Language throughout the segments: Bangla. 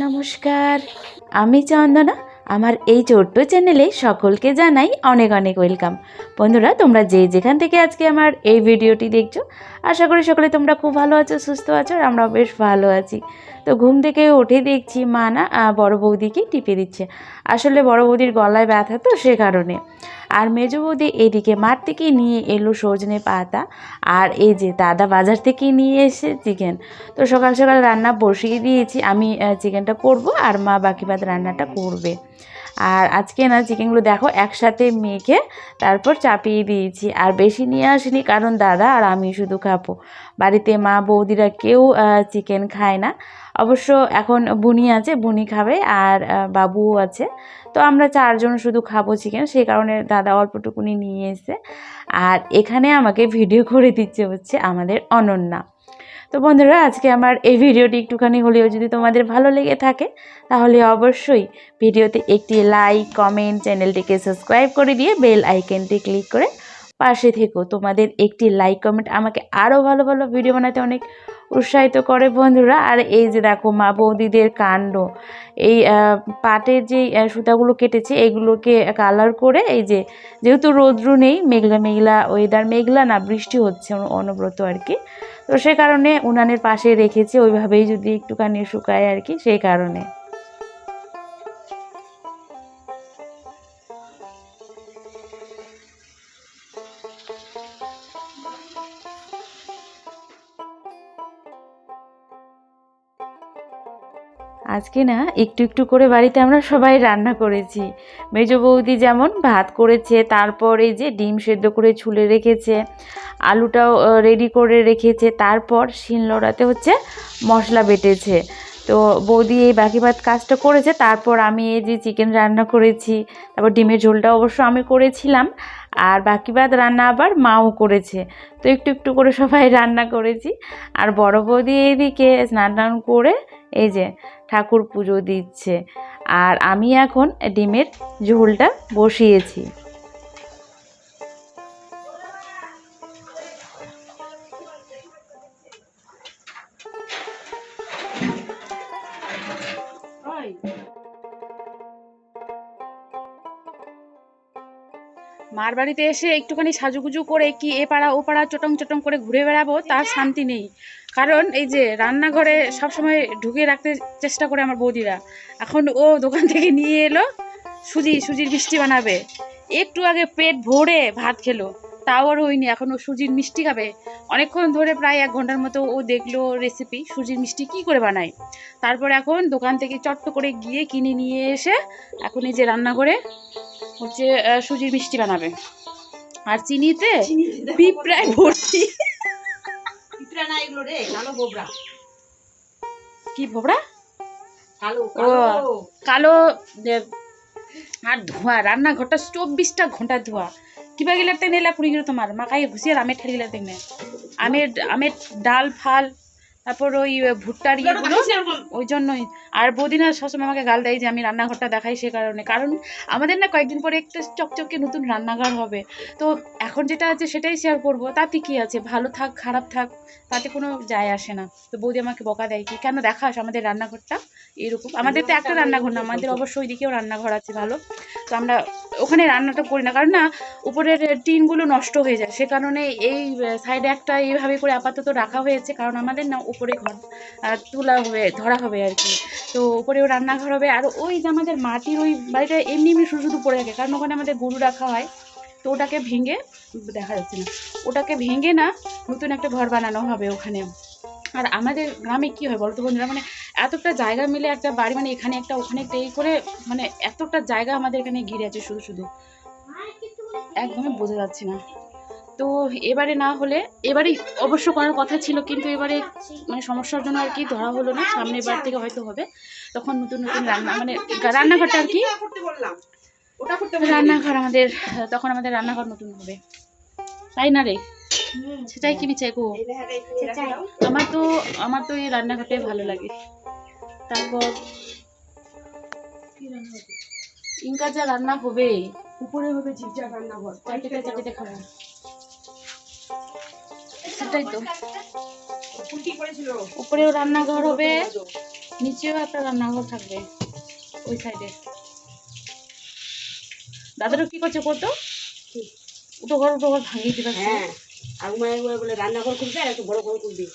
নমস্কার, আমি চন্দনা। আমার এই ছোট্ট চ্যানেলে সকলকে জানাই অনেক অনেক ওয়েলকাম। বন্ধুরা, তোমরা যে যেখান থেকে আজকে আমার এই ভিডিওটি দেখছো, আশা করি সকলে তোমরা খুব ভালো আছো, সুস্থ আছো, আর আমরাও বেশ ভালো আছি। তো ঘুম থেকে উঠে দেখছি মা না বড় বৌদিকে টিপে দিচ্ছে। আসলে বড় বৌদির গলায় ব্যথা, তো সে কারণে। আর মেজো বৌদি এদিকে মাঠ থেকে নিয়ে এলো সজনে পাতা, আর এই যে দাদা বাজার থেকে নিয়ে এসে চিকেন। তো সকাল সকাল রান্না বসিয়ে দিয়েছি, আমি চিকেনটা করব আর মা বাকি বাদ রান্নাটা করবে। আর আজকে না চিকেনগুলো দেখো একসাথে মেখে তারপর চাপিয়ে দিয়েছি, আর বেশি নিয়ে আসিনি কারণ দাদা আর আমি শুধু খাবো। বাড়িতে মা বৌদিরা কেউ চিকেন খায় না। অবশ্য এখন বুনি আছে, বুনি খাবে, আর বাবুও আছে। তো আমরা চারজন শুধু খাবো চিকেন, সেই কারণে দাদা অল্পটুকুনি নিয়ে এসে। আর এখানে আমাকে ভিডিও করে দিচ্ছে হচ্ছে আমাদের অনন্যা। তো বন্ধুরা, আজকে আমার এই ভিডিওটি একটুখানি হলেও যদি তোমাদের ভালো লেগে থাকে, তাহলে অবশ্যই ভিডিওতে একটি লাইক, কমেন্ট, চ্যানেলটিকে সাবস্ক্রাইব করে দিয়ে বেল আইকনটি ক্লিক করে পাশে থেকো। তোমাদের একটি লাইক, কমেন্ট আমাকে আরও ভালো ভালো ভিডিও বানাতে অনেক উৎসাহিত করে বন্ধুরা। আর এই যে দেখো মা বৌদিদের কাণ্ড, এই পাটের যে সুতাগুলো কেটেছে এইগুলোকে কালার করে, এই যে যেহেতু রৌদ্র নেই, মেঘলা মেঘলা ওয়েদার, মেঘলা না বৃষ্টি হচ্ছে অনবরত আর কি, তো সে কারণে উনানের পাশে রেখেছি, ওইভাবেই যদি একটুখানি শুকায় আর কি, সেই কারণে। আজকে না একটু একটু করে বাড়িতে আমরা সবাই রান্না করেছি। মেজো বৌদি যেমন ভাত করেছে, তারপর এই যে ডিম সেদ্ধ করে ছুলে রেখেছে, আলুটাও রেডি করে রেখেছে, তারপর শিলনোড়াতে হচ্ছে মশলা বেটেছে। তো বৌদি এই বাকি ভাত কাজটা করেছে, তারপর আমি এই যে চিকেন রান্না করেছি, তারপর ডিমের ঝোলটা অবশ্য আমি করেছিলাম, আর বাকি ভাত রান্না আবার মাও করেছে। তো একটু একটু করে সবাই রান্না করেছি। আর বড় বৌদি এইদিকে স্নান টান করে এই যে ঠাকুর পুজো দিচ্ছে, আর আমি এখন ডিমের ঝোলটা বসিয়েছি। মার বাড়িতে এসে একটুখানি সাজুগুজু করে কি এ পাড়া ও পাড়া চটং চটং করে ঘুরে বেড়াবো, তার শান্তি নেই। কারণ এই যে রান্নাঘরে সবসময় ঢুকিয়ে রাখতে চেষ্টা করে আমার বৌদিরা। এখন ও দোকান থেকে নিয়ে এলো সুজির মিষ্টি বানাবে। একটু আগে পেট ভরে ভাত খেলো, তাও আর হয়নি, এখন ও সুজির মিষ্টি খাবে। অনেকক্ষণ ধরে প্রায় 1 ঘন্টার মতো ও দেখলো রেসিপি সুজির মিষ্টি কি করে বানায়। তারপর এখন দোকান থেকে চট্ট করে গিয়ে কিনে নিয়ে এসে এখন এই যে রান্না করে হচ্ছে সুজির মিষ্টি বানাবে। আর চিনিতে পিঁপড়ায় ভর্তি। পিঁপড়া না এগুলো রে, কালো গোবরা। কি ভোবরা? কালো ও কালো। আর ধোঁয়া, রান্নাঘরটা 24টা ঘন্টা ধোঁয়া। কিবা গেলে তেনে এলা পুরি গেল তোমার মাকাই ঘুষিয়ে আমের ঠেলে গেলে তেনে আমের আমের ডাল ফাল, তারপর ওই ভুট্টার ইয়েগুলো, ওই জন্যই। আর বৌদিনা সবসময় আমাকে গাল দেয় যে আমি রান্নাঘরটা দেখাই, সে কারণে। কারণ আমাদের না কয়েকদিন পরে একটা চকচকে নতুন রান্নাঘর হবে, তো এখন যেটা আছে সেটাই শেয়ার করব। তাতে কি আছে, ভালো থাক খারাপ থাক তাতে কোনো যায় আসে না। তো বৌদি আমাকে বকা দেয় কি কেন দেখাস আমাদের রান্নাঘরটা এরকম। আমাদের তো একটা রান্নাঘর না, আমাদের অবশ্যই ওইদিকেও রান্নাঘর আছে ভালো। তো আমরা ওখানে রান্নাটা করি না, কারণ না উপরের টিনগুলো নষ্ট হয়ে যায়, সে কারণে এই সাইডে একটা এইভাবে করে আপাতত রাখা হয়েছে। কারণ আমাদের না উপরে ঘর তোলা হবে, ধরা হবে আর কি। তো উপরেও রান্নাঘর হবে। আর ওই যে আমাদের মাটির ওই বাড়িটা এমনি এমনি শুধু শুধু পড়ে থাকে, কারণ ওখানে আমাদের গরু রাখা হয়। তো ওটাকে ভেঙে, দেখা যাচ্ছে না, ওটাকে ভেঙে না নতুন একটা ঘর বানানো হবে ওখানে। আর আমাদের গ্রামে কি হয় বলতো বন্ধুরা, মানে এতটা জায়গা মিলে একটা বাড়ি, মানে এখানে একটা ওখানে একটা এই করে, মানে এতটা জায়গা আমাদের এখানে ঘিরে আছে শুধু শুধু, একদমই বোঝা যাচ্ছে না। তো এবারে না হলে, এবারেই অবশ্য করার কথা ছিল, কিন্তু এবারে মানে সমস্যার জন্য আর কি ধরা হলো না। সামনের বার থেকে হয়তো হবে, তখন নতুন নতুন রান্না, মানে রান্নাঘরটা আর কি, রান্নাঘর আমাদের, তখন আমাদের রান্নাঘর নতুন হবে, তাই না রে? সেটাই কি চাই গো। আমার তো এই রান্নাঘরটাই ভালো লাগে। তারপর ইনকা যা রান্না হবে, উপরে হবে ঝিকঝাক রান্নাঘর, চারটে খাবো, সেটাই তো। উপরেও রান্নাঘর হবে, নিচেও একটা রান্নাঘর থাকবে ওই সাইডে। দাদারও কি করছে করতো, উটো ঘর ভাঙিয়ে দিবে। হ্যাঁ, আগুমা একবার বলে রান্নাঘর খুলবে আর একটু বড় ঘর খুলবে।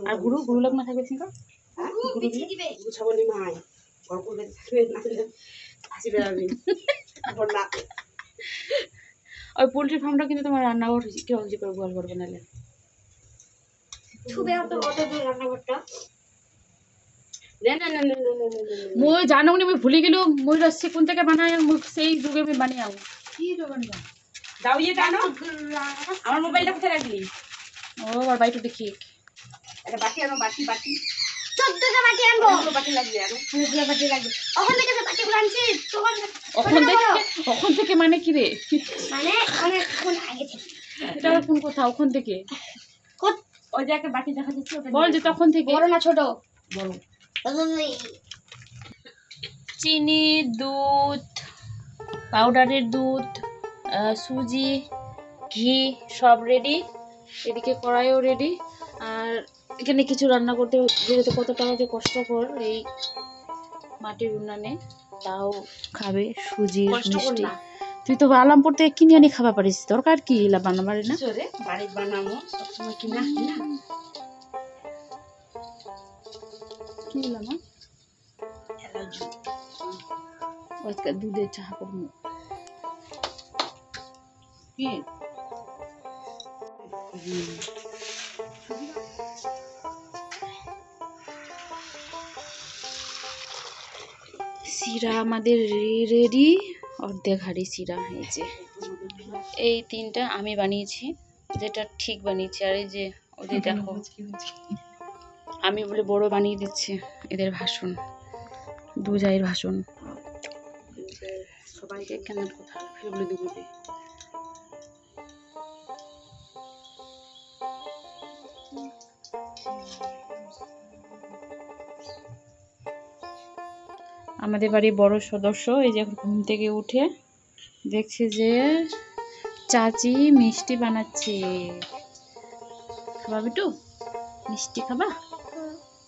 আর গুরু লোক না থাকবে সিংহ গুছাবলি মাই ঘর খুলবে হাসি বেড়াবি বললা। ওই পোল্ট্রি ফার্মটা কিন্তু তোমার রান্নাঘর কেউ যে করে গোয়াল করবে নাহলে। ছুবে অত অত দূর রান্নাঘরটা। না না না না না না না না। মই জানো নি, মই ভুলে গেলো মই রসি কোন থেকে বানাই, মই সেই যুগে আমি বানিয়ে আও কি দোকান বা দাও ইয়ে টানো। আমার মোবাইলটা কোথায় রাখলি? ও আর বাইটু দেখি একটা বাটি আনো, বাটি বাটি 14টা বাটি আনবো। অনেকগুলো বাটি লাগবে আনো। অনেকগুলো বাটি লাগবে। ওখান থেকে যে বাটিগুলো আনছি তখন ওখান থেকে মানে কি রে, মানে অনেকক্ষণ আগে থেকে। এটা আবার কোন কথা ওখান থেকে? ওই যে একটা বাটি দেখা যাচ্ছে ওটা বল যে তখন থেকে। বড় না ছোট? বড়। চিনি, দুধ, পাউডারের দুধ, সুজি, ঘি সব রেডি। এদিকে কড়াইও রেডি। আর এখানে কিছু রান্না করতে যেহেতু কতটা যে কষ্টকর এই মাটির উনানে, তাও খাবে সুজি মিষ্টি। তুই তো আলামপুর থেকে কিনে আনি খাওয়া পারিস, দরকার কি এলা বানাবার না? রে বাড়ি বানাবো সবসময় কিনা কিনা। কি এলাম আজকে দুধের চা করবো কি? শিরা আমাদের রেডি, অর্ধেক হাঁড়ি শিরা। এই যে এই তিনটা আমি বানিয়েছি, যেটা ঠিক বানিয়েছি। আর এই যে ওদের দেখো, আমি বলে বড় বানিয়ে দিচ্ছে। এদের ভাষণ, দু জায়ের ভাষণ। সবাইকে কেন কথা ফিরে বলে দেবো যে আমাদের বাড়ির বড় সদস্য এই যে ঘুম থেকে উঠে দেখছে যে চাচি মিষ্টি বানাচ্ছে। খাবা বিটু? মিষ্টি খাবা?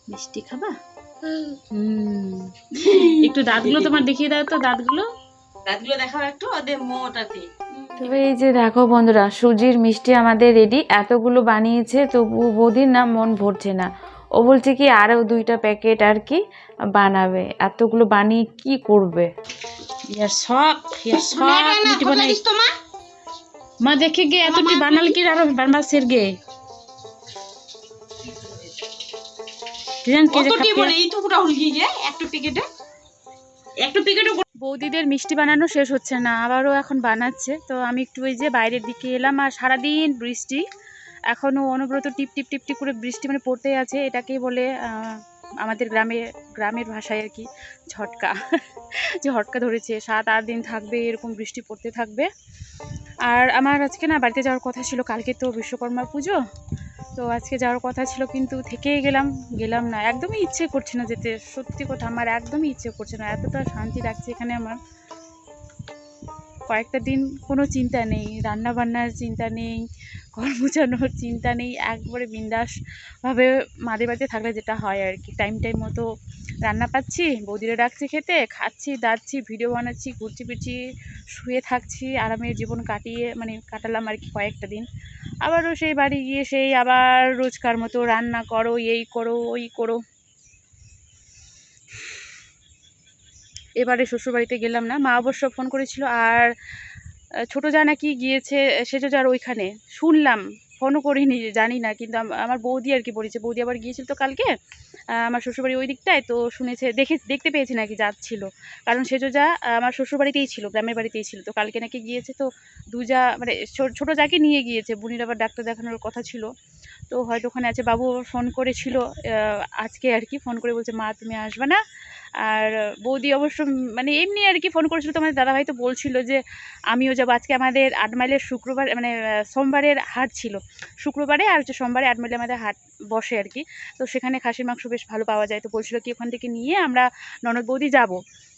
মিষ্টি খাবা? একটু দাঁতগুলো তোমার দেখিয়ে দাও তো, দাঁতগুলো দেখাও একটু ওদের মোটাতে। তো এই যে দেখো বন্ধুরা, সুজির মিষ্টি আমাদের রেডি। এতগুলো বানিয়েছে তবু বৌদির না মন ভরছে না। ও বলছে কি আরও 2টা প্যাকেট আর কি বানাবে। এতগুলো বানিয়ে কি করবে? সব মিষ্টি বানাই মা দেখে গে এতটি বানাল কি আরো বানবা সের গে বৌদিদের মিষ্টি বানানো শেষ হচ্ছে না, আবারও এখন বানাচ্ছে। তো আমি একটু ওই যে বাইরের দিকে এলাম। আর সারাদিন বৃষ্টি, এখনও অনবরত টিপ টিপ টিপ টিপ করে বৃষ্টি মানে পড়তেই আছে। এটাকেই বলে আমাদের গ্রামের ভাষায় আর কি ঝটকা। যে হটকা ধরেছে, 7-8 দিন থাকবে এরকম বৃষ্টি পড়তে থাকবে। আর আমার আজকে না বাড়িতে যাওয়ার কথা ছিল, কালকে তো বিশ্বকর্মা পুজো, তো আজকে যাওয়ার কথা ছিল কিন্তু থেকেই গেলাম না। একদমই ইচ্ছে করছে না যেতে, সত্যি কথা আমার একদমই ইচ্ছে করছে না। এতটা শান্তি লাগছে এখানে আমার। কয়েকটা দিন কোনো চিন্তা নেই, রান্না বান্নার চিন্তা নেই, ঘর মোছানোর চিন্তা নেই, একবারে বিন্দাসভাবে মাদের বাড়িতে থাকলে যেটা হয় আর কি। টাইম মতো রান্না পাচ্ছি, বৌদিরা ডাকছি খেতে, খাচ্ছি দাচ্ছি, ভিডিও বানাচ্ছি, ঘুরছি ফিরছি, শুয়ে থাকছি, আরামের জীবন কাটালাম আর কি কয়েকটা দিন। আবারও সেই বাড়ি গিয়ে সেই আবার রোজকার মতো রান্না করো, এই করো ওই করো। এবারে শ্বশুরবাড়িতে গেলাম না। মা অবশ্য ফোন করেছিল, আর ছোটো যা নাকি গিয়েছে সেজো যার ওইখানে, শুনলাম, ফোনও করিনি জানি না, কিন্তু আমার বৌদি আর কি বলেছে। বৌদি আবার গিয়েছিল তো কালকে আমার শ্বশুরবাড়ি ওই দিকটায়, তো শুনেছে দেখতে পেয়েছে নাকি যাচ্ছিল। কারণ সেজো যা আমার শ্বশুরবাড়িতেই ছিল, গ্রামের বাড়িতেই ছিল, তো কালকে নাকি গিয়েছে। তো দুজা মানে ছোটো যাকে নিয়ে গিয়েছে, বুনির আবার ডাক্তার দেখানোর কথা ছিল, তো হয়তো ওখানে আছে। বাবু ফোন করেছিল আজকে আর কি, ফোন করে বলছে মা তুমি আসবে না। আর বৌদি অবশ্য মানে এমনি আর কি ফোন করেছিল। তোমাদের দাদাভাই তো বলছিল যে আমিও যাবো। আজকে আমাদের 8 মাইলের শুক্রবার মানে সোমবারের হাট ছিল, শুক্রবারে আর সোমবারে 8 মাইলে আমাদের হাট বসে আর কি। তো সেখানে খাসির মাংস বেশ ভালো পাওয়া যায়, তো বলছিল কি ওখান থেকে নিয়ে আমরা ননদ বৌদি যাব।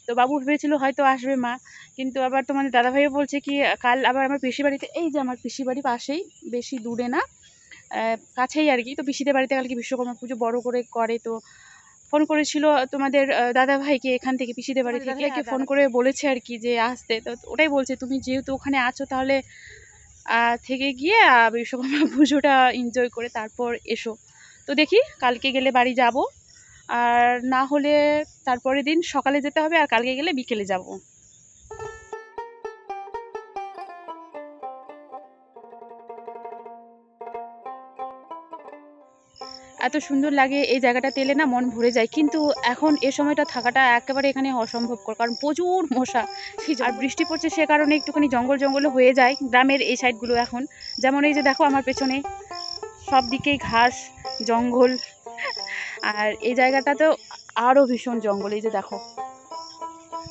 তো বাবু ভেবেছিল হয়তো আসবে মা, কিন্তু আবার তোমাদের দাদাভাইও বলছে কি কাল আবার আমার পিসি বাড়িতে, এই যে আমার পিসি বাড়ি পাশেই, বেশি দূরে না, কাছেই আর কি। তো পিসিদের বাড়িতে কালকে বিশ্বকর্মা পুজো বড় করে তো ফোন করেছিল তোমাদের দাদা ভাইকে এখান থেকে, পিসিদের বাড়ি থেকে ফোন করে বলেছে আর কি যে আসতে। তো ওটাই বলছে তুমি যেহেতু ওখানে আছো তাহলে থেকে গিয়ে বিশ্বকর্মা পুজোটা এনজয় করে তারপর এসো। তো দেখি কালকে গেলে বাড়ি যাব, আর না হলে তারপরের দিন সকালে যেতে হবে, আর কালকে গেলে বিকেলে যাব। এত সুন্দর লাগে এই জায়গাটাতে এলে না, মন ভরে যায়। কিন্তু এখন এ সময়টা থাকাটা একেবারে এখানে অসম্ভবকর, কারণ প্রচুর মশা আর বৃষ্টি পড়ছে, সে কারণে একটুখানি জঙ্গল হয়ে যায় গ্রামের এই সাইডগুলো এখন। যেমন এই যে দেখো আমার পেছনে সব দিকেই ঘাস জঙ্গল, আর এই জায়গাটাতেও আরও ভীষণ জঙ্গল, এই যে দেখো।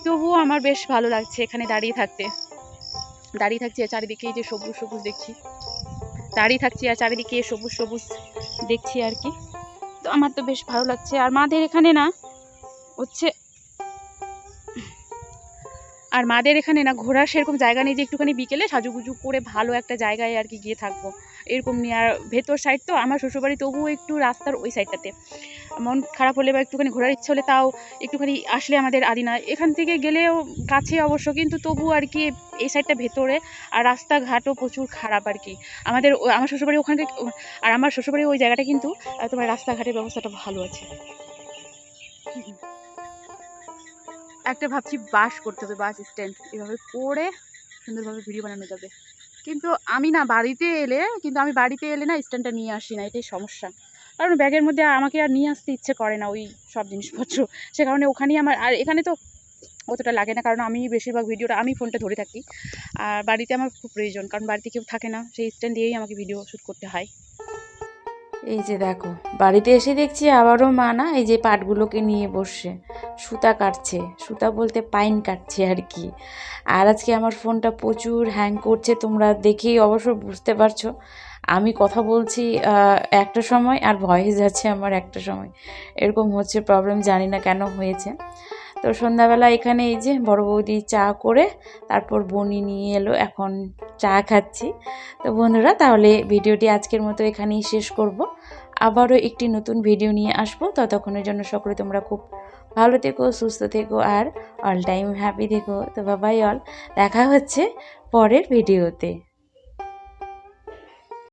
তবুও আমার বেশ ভালো লাগছে এখানে দাঁড়িয়ে থাকছি, আর চারিদিকে এই যে সবুজ দেখছি, সবুজ দেখছি আর কি। তো আমার তো বেশ ভালো লাগছে। আর মাদের এখানে না ঘোরার সেরকম জায়গা নেই যে একটুখানি বিকেলে সাজুগুজু করে ভালো একটা জায়গায় আর কি গিয়ে থাকবো, এরকম নিয়ে। আর ভেতর সাইড তো আমার শ্বশুরবাড়ি, তবুও একটু রাস্তার ওই সাইডটাতে মন খারাপ হলে বা একটুখানি ঘোরার ইচ্ছা হলে তাও একটুখানি আসলে আমাদের আদিনা এখান থেকে গেলেও কাছে অবশ্য, কিন্তু তবু আর কি এই সাইডটা ভেতরে, আর রাস্তাঘাটও প্রচুর খারাপ আর কি। আমার শ্বশুরবাড়ি ওখানকে, আর আমার শ্বশুরবাড়ি ওই জায়গাটা কিন্তু তোমার রাস্তাঘাটের ব্যবস্থাটা ভালো আছে। একটা ভাবছি বাস করতে হবে, বাস স্ট্যান্ড, এভাবে করে সুন্দরভাবে ভিডিও বানানো যাবে। কিন্তু আমি বাড়িতে এলে না স্ট্যান্ডটা নিয়ে আসি না, এটাই সমস্যা। কারণ ব্যাগের মধ্যে আমাকে আর নিয়ে আসতে ইচ্ছে করে না ওই সব জিনিসপত্র, সে কারণে ওখানেই আমার। আর এখানে তো অতটা লাগে না, কারণ আমি বেশিরভাগ ভিডিওটা আমি ফোনটা ধরে থাকি। আর বাড়িতে আমার খুব প্রয়োজন, কারণ বাড়িতে কেউ থাকে না, সেই স্ট্যান্ড দিয়েই আমাকে ভিডিও শ্যুট করতে হয়। এই যে দেখো বাড়িতে এসে দেখছি আবারও মা না এই যে পাটগুলোকে নিয়ে বসছে, সুতা কাটছে, সুতা বলতে পাইন কাটছে আর কি। আর আজকে আমার ফোনটা প্রচুর হ্যাং করছে, তোমরা দেখেই অবশ্য বুঝতে পারছো। আমি কথা বলছি একটা সময় আর ভয়েস যাচ্ছে আমার একটা সময়, এরকম হচ্ছে প্রবলেম, জানি না কেন হয়েছে। তো সন্ধ্যাবেলা এখানে এই যে বড় বৌদি চা করে তারপর বনি নিয়ে এলো, এখন চা খাচ্ছি। তো বন্ধুরা তাহলে ভিডিওটি আজকের মতো এখানেই শেষ করব, আবারও একটি নতুন ভিডিও নিয়ে আসবো। ততক্ষণের জন্য সকলে তোমরা খুব ভালো থেকো, সুস্থ থেকো, আর অল টাইম হ্যাপি থেকো। তো বাবাই অল, দেখা হচ্ছে পরের ভিডিওতে।